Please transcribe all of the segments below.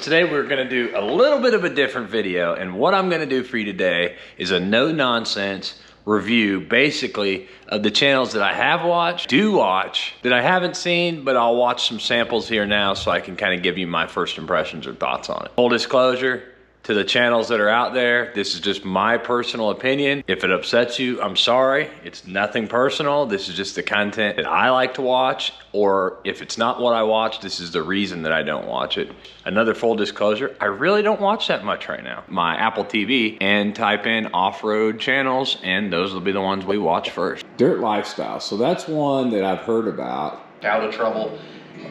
Today we're gonna do a little bit of a different video, and what I'm gonna do for you today is a no-nonsense review, basically, of the channels that I have watched, do watch, that I haven't seen, but I'll watch some samples here now so I can kind of give you my first impressions or thoughts on it. Full disclosure, to the channels that are out there, this is just my personal opinion. If it upsets you, I'm sorry. It's nothing personal. This is just the content that I like to watch, or if it's not what I watch, this is the reason that I don't watch it. Another full disclosure, I really don't watch that much right now. My Apple TV, and type in off-road channels, and those will be the ones we watch first. Dirt lifestyle, so that's one that I've heard about. Out of trouble.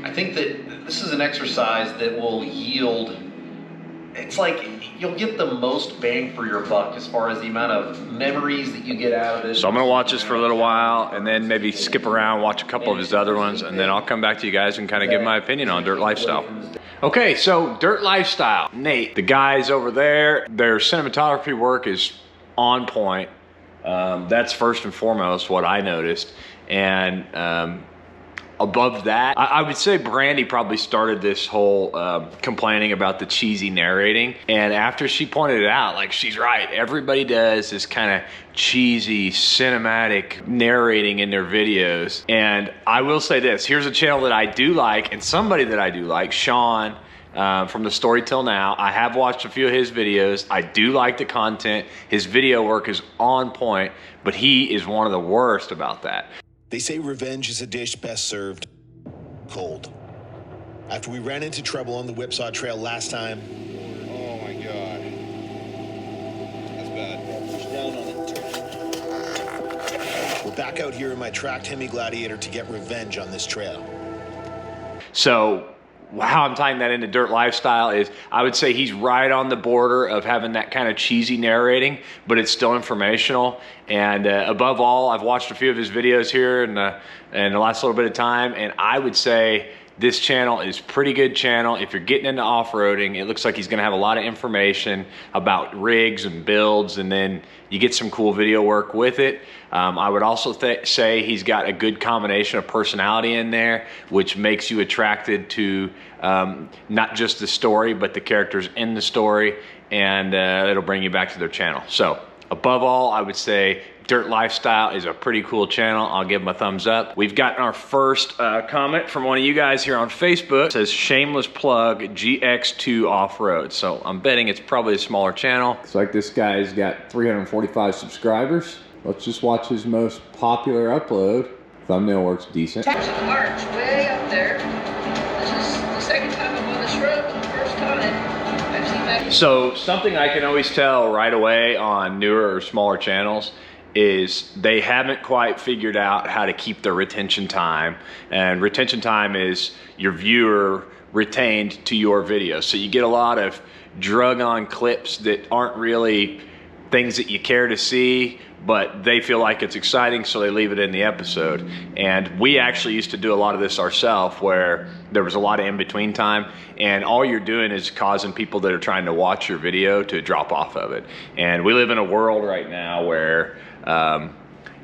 I think that this is an exercise that will yield, it's like you'll get the most bang for your buck as far as the amount of memories that you get out of it. So I'm gonna watch this for a little while and then maybe skip around, watch a couple of his other ones, and then I'll come back to you guys and kind of give my opinion on Dirt Lifestyle. Okay, so Dirt Lifestyle, Nate, the guys over there, their cinematography work is on point. That's first and foremost what I noticed. And above that, I would say Brandi probably started this whole complaining about the cheesy narrating. And after she pointed it out, like, she's right. Everybody does this kind of cheesy cinematic narrating in their videos. And I will say this, here's a channel that I do like, and somebody that I do like, Sean, from the Story Till Now. I have watched a few of his videos. I do like the content. His video work is on point, but he is one of the worst about that. They say revenge is a dish best served cold. After we ran into trouble on the Whipsaw Trail last time. Oh my God. That's bad. Push down on it. We're back out here in my tracked Hemi Gladiator to get revenge on this trail. So how I'm tying that into Dirt Lifestyle is, I would say he's right on the border of having that kind of cheesy narrating, but it's still informational. And above all, I've watched a few of his videos here in the last little bit of time, and I would say this channel is pretty good channel. If you're getting into off-roading, it looks like he's gonna have a lot of information about rigs and builds, and then you get some cool video work with it. I would also say he's got a good combination of personality in there, which makes you attracted to not just the story, but the characters in the story, and it'll bring you back to their channel. So above all, I would say Dirt Lifestyle is a pretty cool channel. I'll give them a thumbs up. We've gotten our first comment from one of you guys here on Facebook. It says, shameless plug, GX2 Off-Road. So I'm betting it's probably a smaller channel. It's like this guy's got 345 subscribers. Let's just watch his most popular upload. Thumbnail works decent. Texas March, way up there. This is the second time I'm on this road, but the first time I've seen that. So something I can always tell right away on newer or smaller channels is they haven't quite figured out how to keep their retention time. And retention time is your viewer retained to your video. So you get a lot of drug on clips that aren't really things that you care to see, but they feel like it's exciting, so they leave it in the episode. And we actually used to do a lot of this ourselves, where there was a lot of in-between time, and all you're doing is causing people that are trying to watch your video to drop off of it. And we live in a world right now where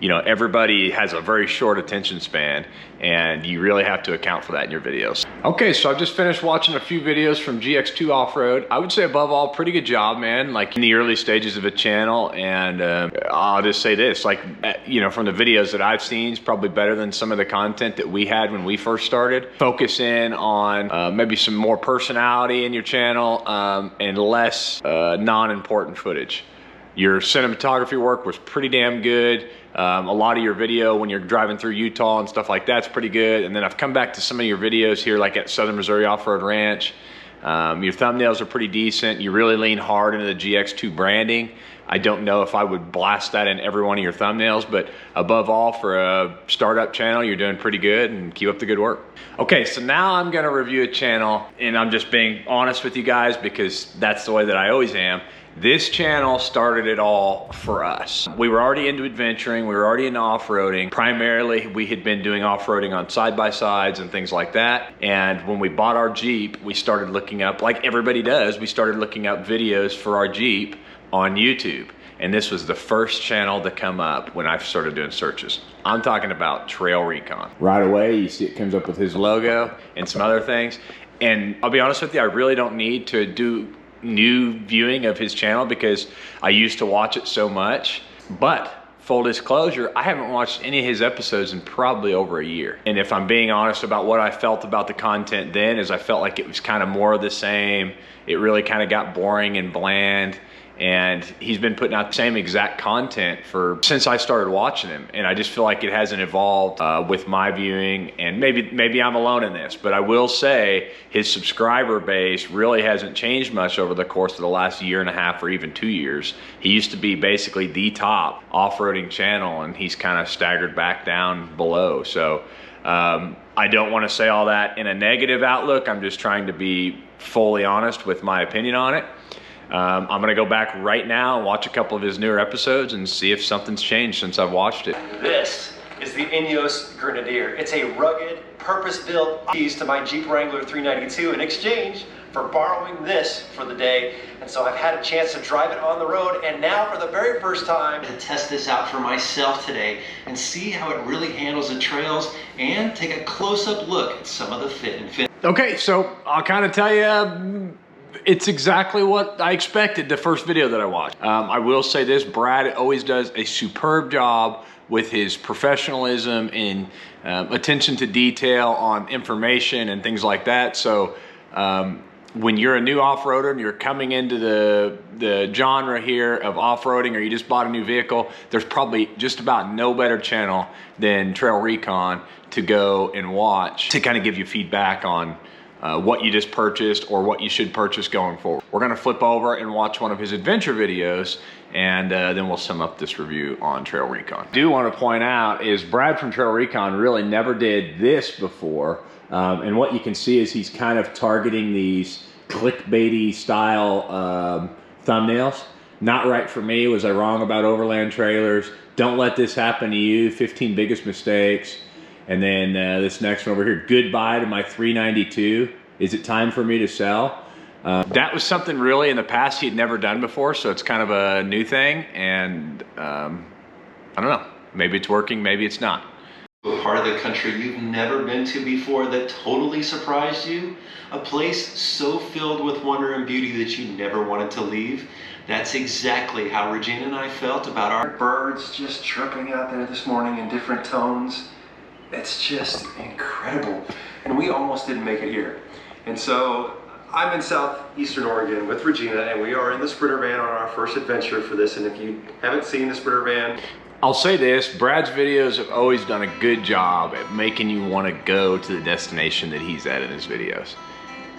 you know, everybody has a very short attention span, and you really have to account for that in your videos. Okay, so I've just finished watching a few videos from GX2 Off-Road. I would say above all, pretty good job, man. Like in the early stages of a channel, and I'll just say this, like, you know, from the videos that I've seen, it's probably better than some of the content that we had when we first started. Focus in on maybe some more personality in your channel and less non-important footage. Your cinematography work was pretty damn good. A lot of your video when you're driving through Utah and stuff like that's pretty good. And then I've come back to some of your videos here, like at Southern Missouri Off-Road Ranch. Your thumbnails are pretty decent. You really lean hard into the GX2 branding. I don't know if I would blast that in every one of your thumbnails, but above all, for a startup channel, you're doing pretty good, and keep up the good work. Okay, so now I'm gonna review a channel, and I'm just being honest with you guys because that's the way that I always am. This channel started it all for us. We were already into adventuring, we were already into off-roading. Primarily, we had been doing off-roading on side-by-sides and things like that. And when we bought our Jeep, we started looking up, like everybody does, we started looking up videos for our Jeep on YouTube. And this was the first channel to come up when I started doing searches. I'm talking about Trail Recon. Right away, you see it comes up with his logo and some other things. And I'll be honest with you, I really don't need to do new viewing of his channel because I used to watch it so much. But full disclosure, I haven't watched any of his episodes in probably over a year. And if I'm being honest about what I felt about the content then, is I felt like it was kind of more of the same. It really kind of got boring and bland. And he's been putting out the same exact content since I started watching him. And I just feel like it hasn't evolved with my viewing. And maybe I'm alone in this, but I will say his subscriber base really hasn't changed much over the course of the last year and a half or even 2 years. He used to be basically the top off-roading channel, and he's kind of staggered back down below. So I don't want to say all that in a negative outlook. I'm just trying to be fully honest with my opinion on it. I'm gonna go back right now and watch a couple of his newer episodes and see if something's changed since I've watched it. This is the Ineos Grenadier. It's a rugged, purpose-built piece to my Jeep Wrangler 392 in exchange for borrowing this for the day. And so I've had a chance to drive it on the road, and now for the very first time to test this out for myself today and see how it really handles the trails and take a close-up look at some of the fit and finish. Okay, so I'll kind of tell you, it's exactly what I expected the first video that I watched. I will say this, Brad always does a superb job with his professionalism and attention to detail on information and things like that. So when you're a new off-roader and you're coming into the genre here of off-roading, or you just bought a new vehicle, there's probably just about no better channel than Trail Recon to go and watch to kind of give you feedback on what you just purchased or what you should purchase going forward. We're gonna flip over and watch one of his adventure videos, and then we'll sum up this review on Trail Recon. I do want to point out is Brad from Trail Recon really never did this before, and what you can see is he's kind of targeting these clickbaity style thumbnails. Not right for me. Was I wrong about overland trailers? Don't let this happen to you. 15 biggest mistakes. And then this next one over here, goodbye to my 392. Is it time for me to sell? That was something really in the past he had never done before, so it's kind of a new thing. And I don't know, maybe it's working, maybe it's not. A part of the country you've never been to before that totally surprised you? A place so filled with wonder and beauty that you never wanted to leave? That's exactly how Regina and I felt about our birds just chirping out there this morning in different tones. It's just incredible. And we almost didn't make it here. And so I'm in southeastern Oregon with Regina, and we are in the Sprinter van on our first adventure for this. And if you haven't seen the Sprinter van, I'll say this, Brad's videos have always done a good job at making you want to go to the destination that he's at in his videos.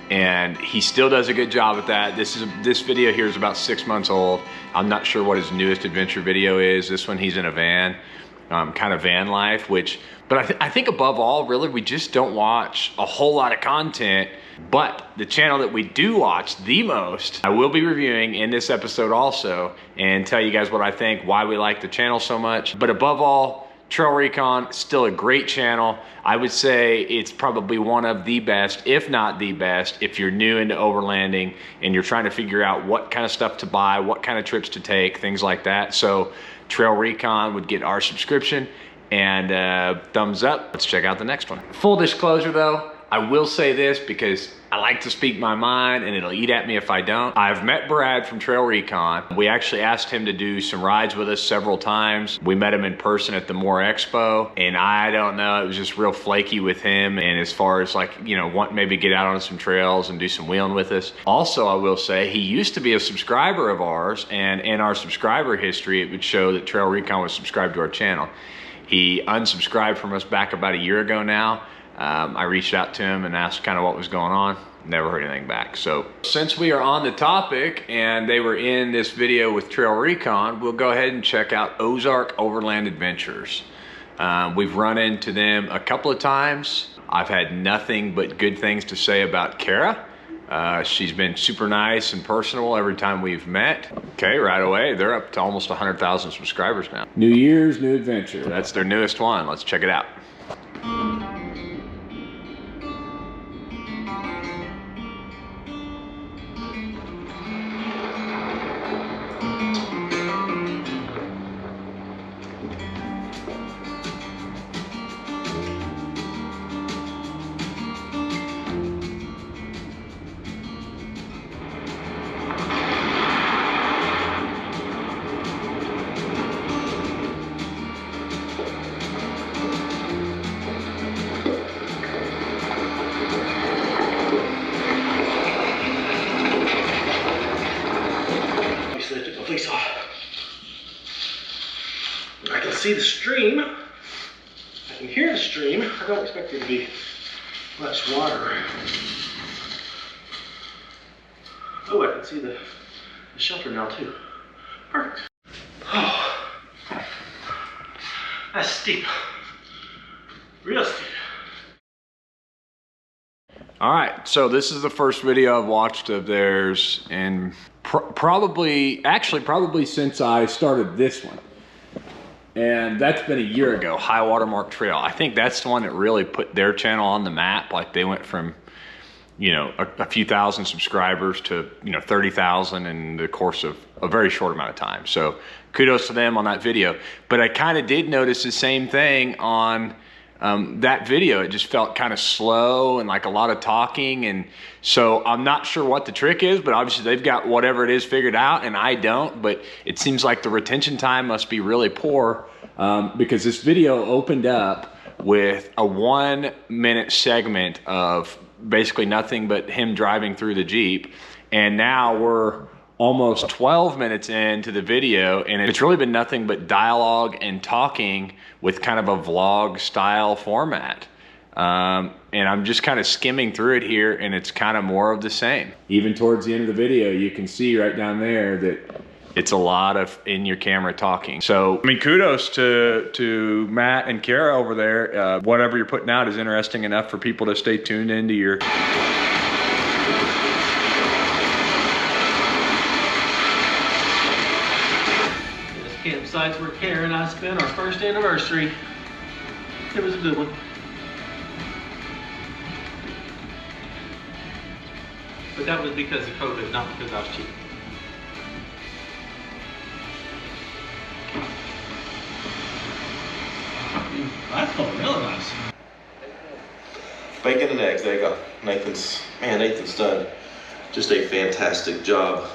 And he still does a good job at that. This video here is about 6 months old. I'm not sure what his newest adventure video is. This one he's in a van, kind of van life, but I think above all, really, we just don't watch a whole lot of content. But the channel that we do watch the most, I will be reviewing in this episode also, and tell you guys what I think, why we like the channel so much. But above all, Trail Recon, still a great channel. I would say it's probably one of the best, if not the best, if you're new into overlanding and you're trying to figure out what kind of stuff to buy, what kind of trips to take, things like that. So Trail Recon would get our subscription and thumbs up. Let's check out the next one. Full disclosure though, I will say this because I like to speak my mind and it'll eat at me if I don't. I've met Brad from Trail Recon. We actually asked him to do some rides with us several times. We met him in person at the Moore Expo, and I don't know, it was just real flaky with him. And as far as like, you know, wanting maybe get out on some trails and do some wheeling with us. Also, I will say he used to be a subscriber of ours, and in our subscriber history, it would show that Trail Recon was subscribed to our channel. He unsubscribed from us back about a year ago now. I reached out to him and asked kind of what was going on. Never heard anything back. So since we are on the topic and they were in this video with Trail Recon, we'll go ahead and check out Ozark Overland Adventures. We've run into them a couple of times. I've had nothing but good things to say about Cara. She's been super nice and personable every time we've met. Okay, right away, they're up to almost 100,000 subscribers now. New Year's, new adventure. That's their newest one. Let's check it out. see the stream. I can hear the stream. I don't expect there to be much water. Oh, I can see the shelter now too. Perfect. Oh, that's steep. Real steep. All right, so this is the first video I've watched of theirs, and probably since I started this one. And that's been a year ago, High Watermark Trail. I think that's the one that really put their channel on the map. Like they went from, you know, a few thousand subscribers to, you know, 30,000 in the course of a very short amount of time. So kudos to them on that video. But I kind of did notice the same thing on that video. It just felt kind of slow and like a lot of talking. And so I'm not sure what the trick is, but obviously they've got whatever it is figured out and I don't. But it seems like the retention time must be really poor because this video opened up with a 1 minute segment of basically nothing but him driving through the Jeep. And now we're almost 12 minutes into the video and it's really been nothing but dialogue and talking with kind of a vlog style format. And I'm just kind of skimming through it here and it's kind of more of the same. Even towards the end of the video, you can see right down there that it's a lot of in your camera talking. So, I mean, kudos to Matt and Cara over there. Whatever you're putting out is interesting enough for people to stay tuned into your Campsites where Cara and I spent our first anniversary. It was a good one. But that was because of COVID, not because I was cheap. That's going real nice. Bacon and eggs, there you go. Nathan's done just a fantastic job.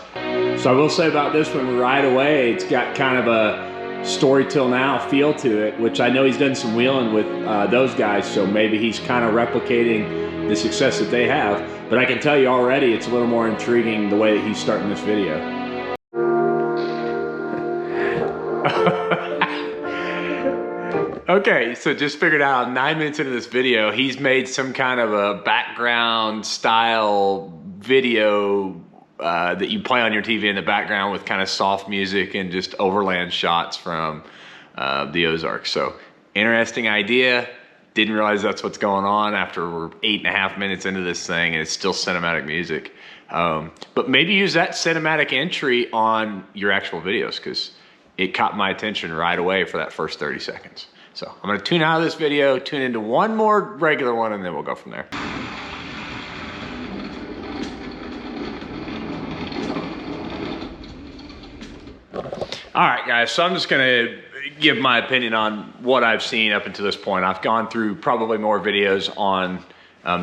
So I will say about this one right away, it's got kind of a story till now feel to it, which I know he's done some wheeling with those guys, so maybe he's kind of replicating the success that they have. But I can tell you already, it's a little more intriguing the way that he's starting this video. Okay, so just figured out 9 minutes into this video, he's made some kind of a background style video that you play on your TV in the background with kind of soft music and just overland shots from the Ozarks. So interesting idea. Didn't realize that's what's going on after we're 8.5 minutes into this thing and it's still cinematic music. But maybe use that cinematic entry on your actual videos because it caught my attention right away for that first 30 seconds. So I'm gonna tune out of this video, tune into one more regular one, and then we'll go from there. All right, guys, so I'm just gonna give my opinion on what I've seen up until this point. I've gone through probably more videos on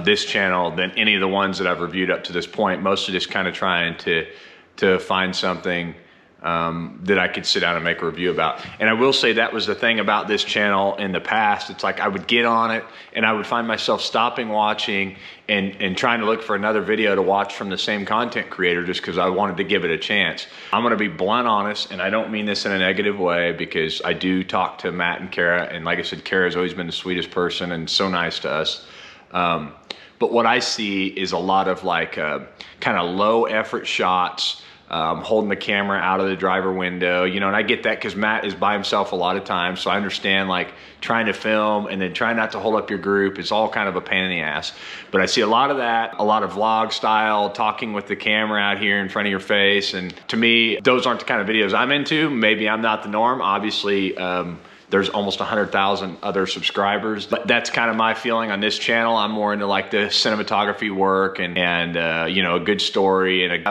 this channel than any of the ones that I've reviewed up to this point, mostly just kind of trying to find something that I could sit down and make a review about. And I will say that was the thing about this channel in the past. It's like I would get on it and I would find myself stopping watching and trying to look for another video to watch from the same content creator just because I wanted to give it a chance. I'm gonna be blunt honest, and I don't mean this in a negative way because I do talk to Matt and Cara, and like I said, Cara's always been the sweetest person and so nice to us. But what I see is a lot of like kind of low effort shots, holding the camera out of the driver window, you know, and I get that because Matt is by himself a lot of times, so I understand like trying to film and then trying not to hold up your group is all kind of a pain in the ass. But I see a lot of that, a lot of vlog style, talking with the camera out here in front of your face, and to me, those aren't the kind of videos I'm into. Maybe I'm not the norm, obviously. There's almost 100,000 other subscribers, but that's kind of my feeling on this channel. I'm more into like the cinematography work and you know, a good story, and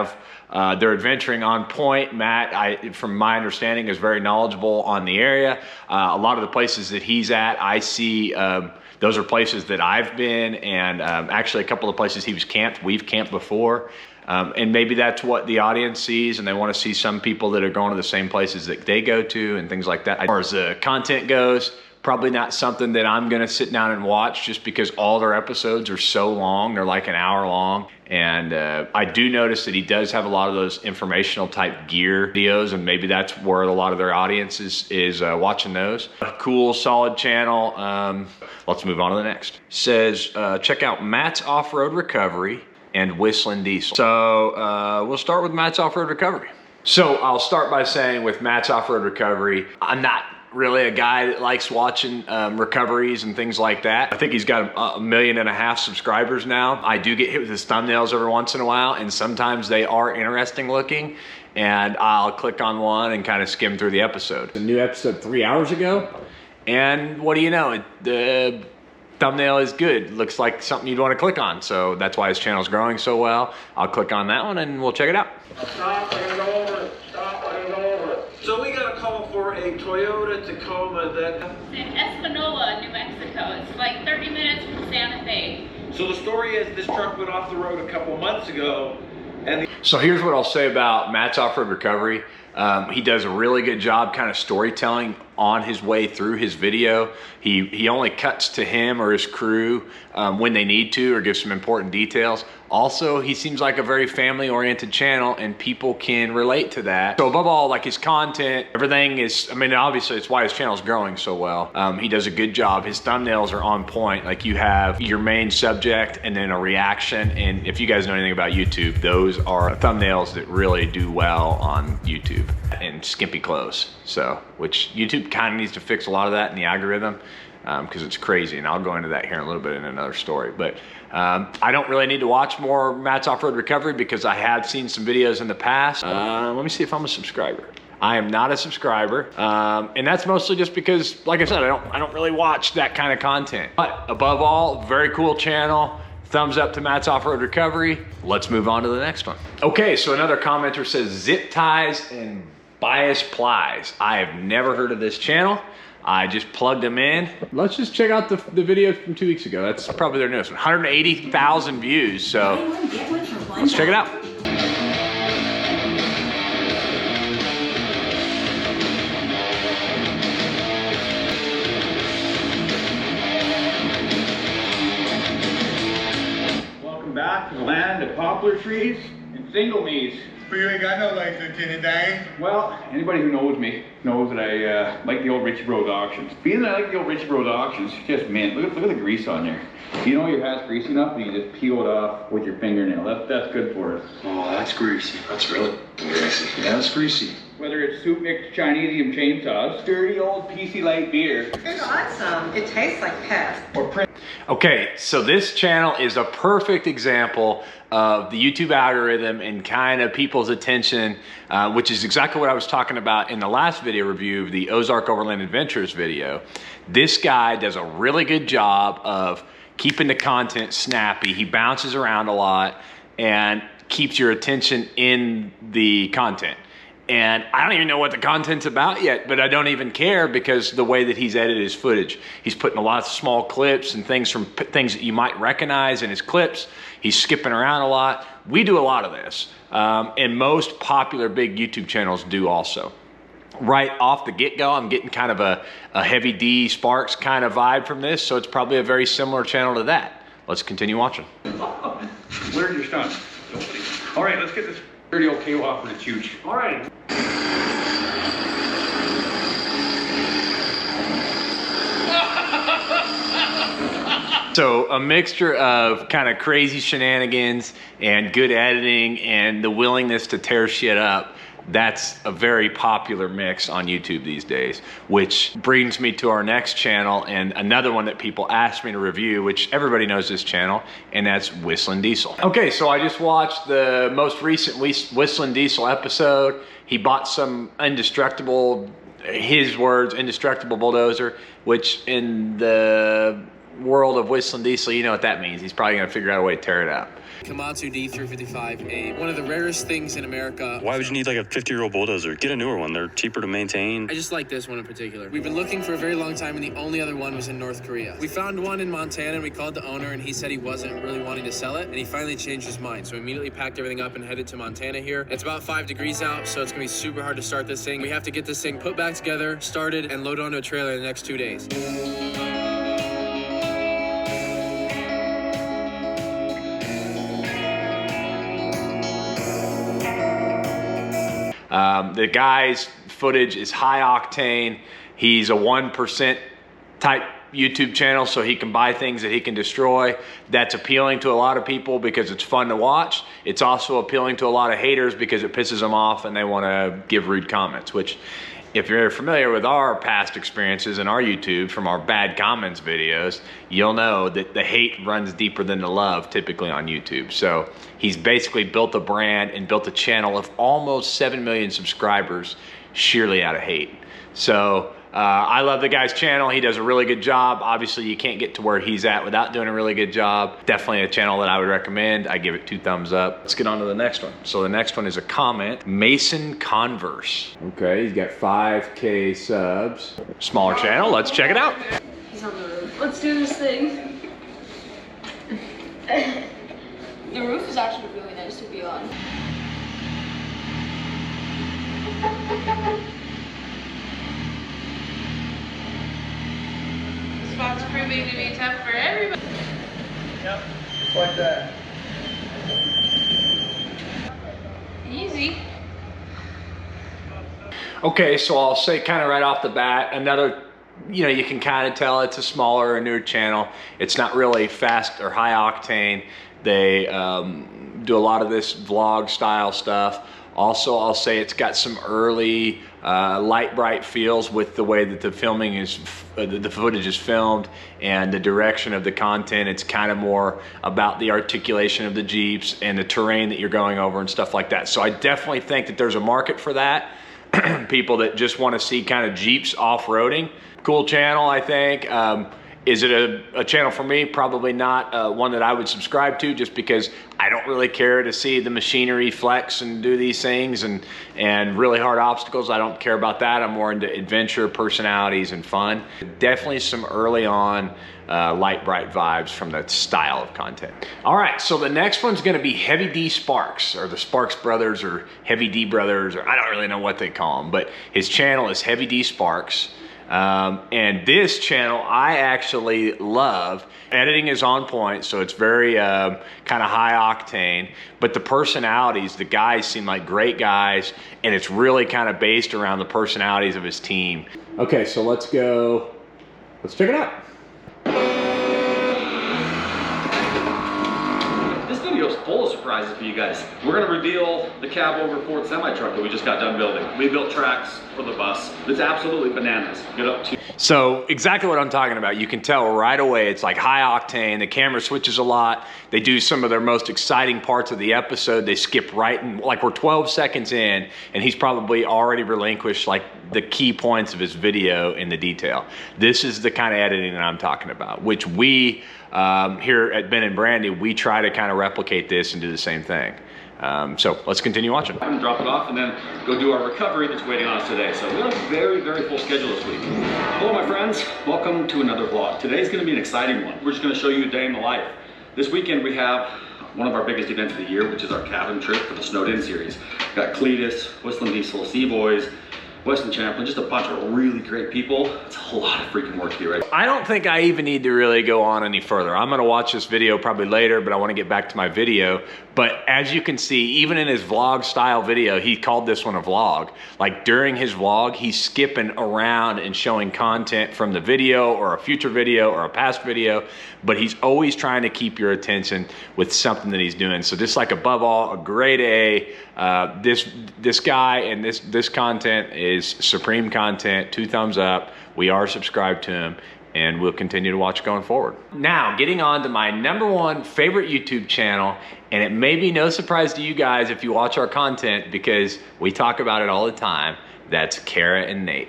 they're adventuring on point. Matt, from my understanding, is very knowledgeable on the area. A lot of the places that he's at, I see those are places that I've been, and actually a couple of places we've camped before. And maybe that's what the audience sees, and they want to see some people that are going to the same places that they go to and things like that. As far as the content goes, Probably not something that I'm gonna sit down and watch just because all their episodes are so long. They're like an hour long. And I do notice that he does have a lot of those informational type gear videos, and maybe that's where a lot of their audience is watching those. A cool, solid channel. Let's move on to the next. Says, check out Matt's Off-Road Recovery and Whistlin Diesel. So we'll start with Matt's Off-Road Recovery. So I'll start by saying with Matt's Off-Road Recovery, I'm not really a guy that likes watching recoveries and things like that. I think he's got 1.5 million subscribers now. I do get hit with his thumbnails every once in a while, and sometimes they are interesting looking, and I'll click on one and kind of skim through the episode. A new episode 3 hours ago, and what do you know, the thumbnail is good. Looks like something you'd want to click on, so that's why his channel's growing so well. I'll click on that one and we'll check it out. Stop and over. Stop and over. So we got a call for a Toyota Tacoma that... In Espanola, New Mexico. It's like 30 minutes from Santa Fe. So the story is this truck went off the road a couple of months ago. And so here's what I'll say about Matt's Off-Road Recovery. He does a really good job kind of storytelling on his way through his video. He only cuts to him or his crew when they need to, or gives some important details. Also, he seems like a very family-oriented channel, and people can relate to that. So above all, like his content, everything is, I mean, obviously it's why his channel's growing so well. He does a good job. His thumbnails are on point. Like, you have your main subject and then a reaction. And if you guys know anything about YouTube, those are thumbnails that really do well on YouTube, and skimpy clothes. So, which YouTube kind of needs to fix a lot of that in the algorithm, because it's crazy, and I'll go into that here in a little bit in another story. But I don't really need to watch more Matt's Off-Road Recovery because I have seen some videos in the past. Let me see if I'm a subscriber. I am not a subscriber, and that's mostly just because, like I said, I don't really watch that kind of content. But above all, very cool channel. Thumbs up to Matt's Off-Road Recovery. Let's move on to the next one. Okay, so another commenter says zip ties and bias plies. I have never heard of this channel. I just plugged them in. Let's just check out the video from 2 weeks ago. That's probably their newest one. 180,000 views, so let's check it out. Welcome back to the land of poplar trees and single knees. But you ain't got no license in it, dang. Well, anybody who knows me knows that I like the old Richie Bros auctions. Being that I like the old Richie Bros auctions, just mint. Look at the grease on there. You know your hat's greasy enough, and you just peel it off with your fingernail. That's good for us. Oh, that's greasy. That's really greasy. Yeah, that's greasy. Whether it's soup mixed Chinesium chainsaws, dirty old PC Light beer. It's awesome. It tastes like pest. Or print. Okay, so this channel is a perfect example of the YouTube algorithm and kind of people's attention, which is exactly what I was talking about in the last video review of the Ozark Overland Adventures video. This guy does a really good job of keeping the content snappy. He bounces around a lot and keeps your attention in the content. And I don't even know what the content's about yet, but I don't even care because the way that he's edited his footage. He's putting a lot of small clips and things from things that you might recognize in his clips. He's skipping around a lot. We do a lot of this. And most popular big YouTube channels do also. Right off the get-go, I'm getting kind of a Heavy D Sparks kind of vibe from this, so it's probably a very similar channel to that. Let's continue watching. Where's your stunt? All right, let's get this dirty old KO off with the chooch. All right. So a mixture of kind of crazy shenanigans and good editing and the willingness to tear shit up. That's a very popular mix on YouTube these days, which brings me to our next channel and another one that people ask me to review, which everybody knows this channel, and that's Whistlin Diesel. Okay, so I just watched the most recent Whistlin Diesel episode. He bought some indestructible, his words, indestructible bulldozer, which in the world of Whistlin Diesel, you know what that means. He's probably gonna figure out a way to tear it up. Komatsu D355A, one of the rarest things in America. Why would you need like a 50-year-old bulldozer? Get a newer one. They're cheaper to maintain. I just like this one in particular. We've been looking for a very long time, and the only other one was in North Korea. We found one in Montana, and we called the owner, and he said he wasn't really wanting to sell it, and he finally changed his mind. So we immediately packed everything up and headed to Montana here. It's about 5 degrees out, so it's gonna be super hard to start this thing. We have to get this thing put back together, started, and loaded onto a trailer in the next 2 days. The guy's footage is high octane. He's a 1% type YouTube channel, so he can buy things that he can destroy. That's appealing to a lot of people because it's fun to watch. It's also appealing to a lot of haters because it pisses them off and they want to give rude comments, which if you're familiar with our past experiences in our YouTube from our bad comments videos, you'll know that the hate runs deeper than the love typically on YouTube. So he's basically built a brand and built a channel of almost 7 million subscribers sheerly out of hate. So I love the guy's channel. He does a really good job. Obviously, you can't get to where he's at without doing a really good job. Definitely a channel that I would recommend. I give it 2 thumbs up. Let's get on to the next one. So the next one is a comment. Mason Converse. Okay, he's got 5K subs. Smaller channel. Let's check it out. He's on the roof. Let's do this thing. The roof is actually really nice to be on. Spot's proving to be tough for everybody. Yep, just like that. Easy. Okay, so I'll say kind of right off the bat, another, you know, you can kind of tell it's a smaller or newer channel. It's not really fast or high octane. They do a lot of this vlog style stuff. Also, I'll say it's got some early light bright feels with the way that the filming is, the footage is filmed and the direction of the content. It's kind of more about the articulation of the Jeeps and the terrain that you're going over and stuff like that. So I definitely think that there's a market for that. People that just want to see kind of Jeeps off-roading. Cool channel, I think. Is it a channel for me? Probably not one that I would subscribe to, just because I don't really care to see the machinery flex and do these things and really hard obstacles. I don't care about that. I'm more into adventure, personalities, and fun. Definitely some early on light bright vibes from that style of content. All right, so the next one's gonna be Heavy D Sparks, or the Sparks Brothers, or Heavy D Brothers, or I don't really know what they call them, but his channel is Heavy D Sparks. And this channel I actually love. Editing is on point, so it's very kind of high octane, but the personalities, the guys seem like great guys, and it's really kind of based around the personalities of his team. Okay, so let's check it out. This video is full of surprises for you guys. We're gonna reveal the cab over Ford semi-truck that we just got done building. We built tracks for the bus. It's absolutely bananas. Get up to. So exactly what I'm talking about. You can tell right away it's like high octane. The camera switches a lot. They do some of their most exciting parts of the episode. They skip right in, like we're 12 seconds in, and he's probably already relinquished like the key points of his video in the detail. This is the kind of editing that I'm talking about, which we here at Ben and Brandi, we try to kind of replicate this and do the same thing. So let's continue watching. I'm gonna drop it off and then go do our recovery that's waiting on us today. So we have a very, very full schedule this week. Hello, my friends. Welcome to another vlog. Today's gonna be an exciting one. We're just gonna show you a day in the life. This weekend we have one of our biggest events of the year, which is our cabin trip for the Snowed In series. We've got Cletus, Whistlin Diesel, Seaboys, Weston Champlin, just a bunch of really great people. It's a lot of freaking work to do, right? I don't think I even need to really go on any further. I'm gonna watch this video probably later, but I wanna get back to my video. But as you can see, even in his vlog style video, he called this one a vlog. Like during his vlog, he's skipping around and showing content from the video or a future video or a past video, but he's always trying to keep your attention with something that he's doing. So just like above all, a grade A, this guy and this content is supreme content, 2 thumbs up. We are subscribed to him and we'll continue to watch going forward. Now, getting on to my #1 favorite YouTube channel, and it may be no surprise to you guys if you watch our content because we talk about it all the time. That's Cara and Nate.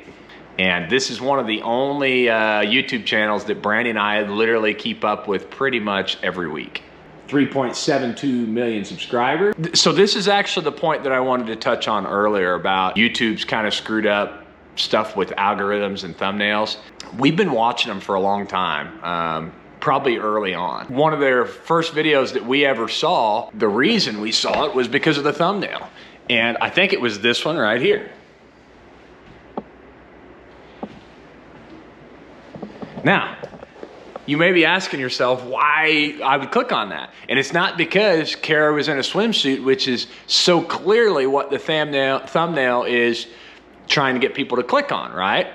And this is one of the only YouTube channels that Brandi and I literally keep up with pretty much every week. 3.72 million subscribers. So this is actually the point that I wanted to touch on earlier about YouTube's kind of screwed up stuff with algorithms and thumbnails. We've been watching them for a long time, probably early on. One of their first videos that we ever saw, the reason we saw it was because of the thumbnail. And I think it was this one right here. Now, you may be asking yourself why I would click on that. And it's not because Cara was in a swimsuit, which is so clearly what the thumbnail is trying to get people to click on, right?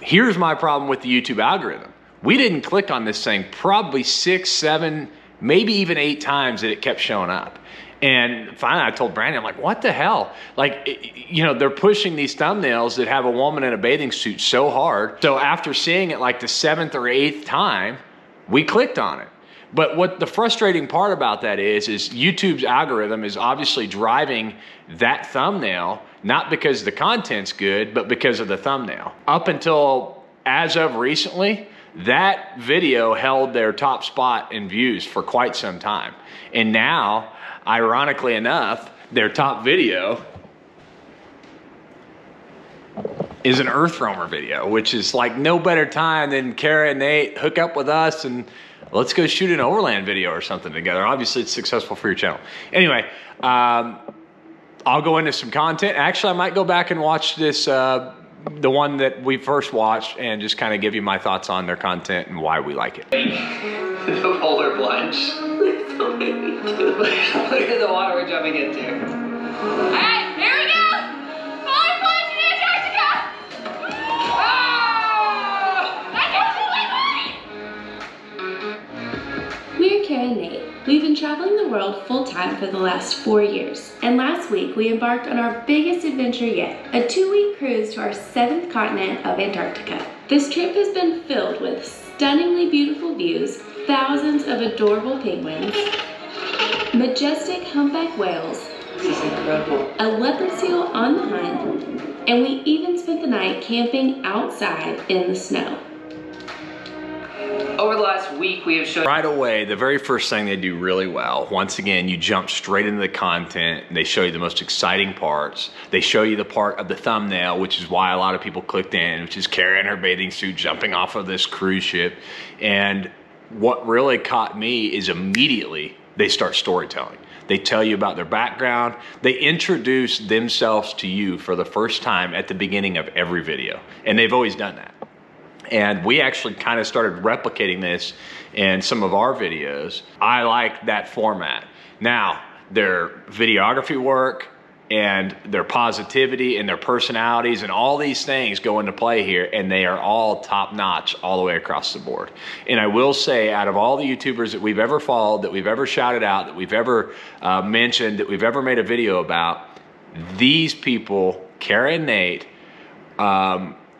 Here's my problem with the YouTube algorithm. We didn't click on this thing probably 6, 7, maybe even 8 times that it kept showing up. And finally I told Brandi, I'm like, what the hell? Like, you know, they're pushing these thumbnails that have a woman in a bathing suit so hard. So after seeing it like the 7th or 8th time, we clicked on it. But what the frustrating part about that is YouTube's algorithm is obviously driving that thumbnail, not because the content's good, but because of the thumbnail. Up until as of recently, that video held their top spot in views for quite some time. And now, ironically enough, their top video is an Earth Roamer video, which is like no better time than Cara and Nate hook up with us and let's go shoot an Overland video or something together. Obviously, it's successful for your channel. Anyway, I'll go into some content. Actually, I might go back and watch this, the one that we first watched, and just kind of give you my thoughts on their content and why we like it. The polar plunge. Look at the water we're jumping into. All right, here we go. Polar plunge in Antarctica. Ah! I can't believe it. We're Cara and Nate. We've been traveling the world full-time for the last 4 years, and last week we embarked on our biggest adventure yet, a 2-week cruise to our 7th continent of Antarctica. This trip has been filled with stunningly beautiful views, thousands of adorable penguins, majestic humpback whales, a leopard seal on the hunt, and we even spent the night camping outside in the snow. Over the last week, we have shown... Right away, the very first thing they do really well, once again, you jump straight into the content. They show you the most exciting parts. They show you the part of the thumbnail, which is why a lot of people clicked in, which is Cara in her bathing suit jumping off of this cruise ship. And what really caught me is immediately they start storytelling. They tell you about their background. They introduce themselves to you for the first time at the beginning of every video. And they've always done that. And we actually kind of started replicating this in some of our videos. I like that format. Now, their videography work and their positivity and their personalities and all these things go into play here, and they are all top notch all the way across the board. And I will say, out of all the YouTubers that we've ever followed, that we've ever shouted out, that we've ever mentioned, that we've ever made a video about, these people, Cara and Nate,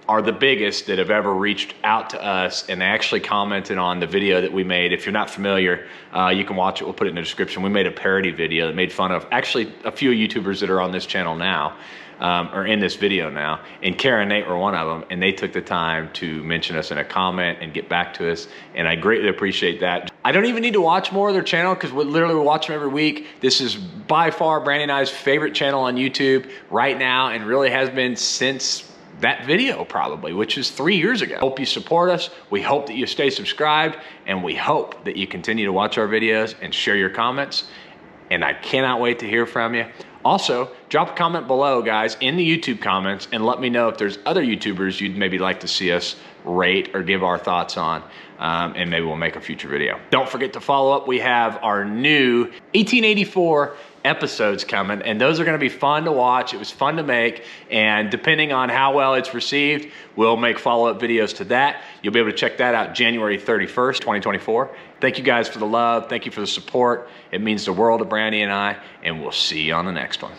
are the biggest that have ever reached out to us, and they actually commented on the video that we made. If you're not familiar, you can watch it. We'll put it in the description. We made a parody video that made fun of actually a few YouTubers that are on this channel now, or in this video now, and Cara and Nate were one of them, and they took the time to mention us in a comment and get back to us, and I greatly appreciate that. I don't even need to watch more of their channel because we literally watch them every week. This is by far Brandi and I's favorite channel on YouTube right now, and really has been since that video probably, which is 3 years ago. Hope you support us. We hope that you stay subscribed, and we hope that you continue to watch our videos and share your comments. And I cannot wait to hear from you. Also, drop a comment below, guys, in the YouTube comments, and let me know if there's other YouTubers you'd maybe like to see us rate or give our thoughts on, and maybe we'll make a future video. Don't forget to follow up. We have our new 1884 episodes coming, and those are going to be fun to watch. It was fun to make, and depending on how well it's received, we'll make follow-up videos to that. You'll be able to check that out January 31st, 2024. Thank you guys for the love. Thank you for the support. It means the world to Brandi and I, and we'll see you on the next one.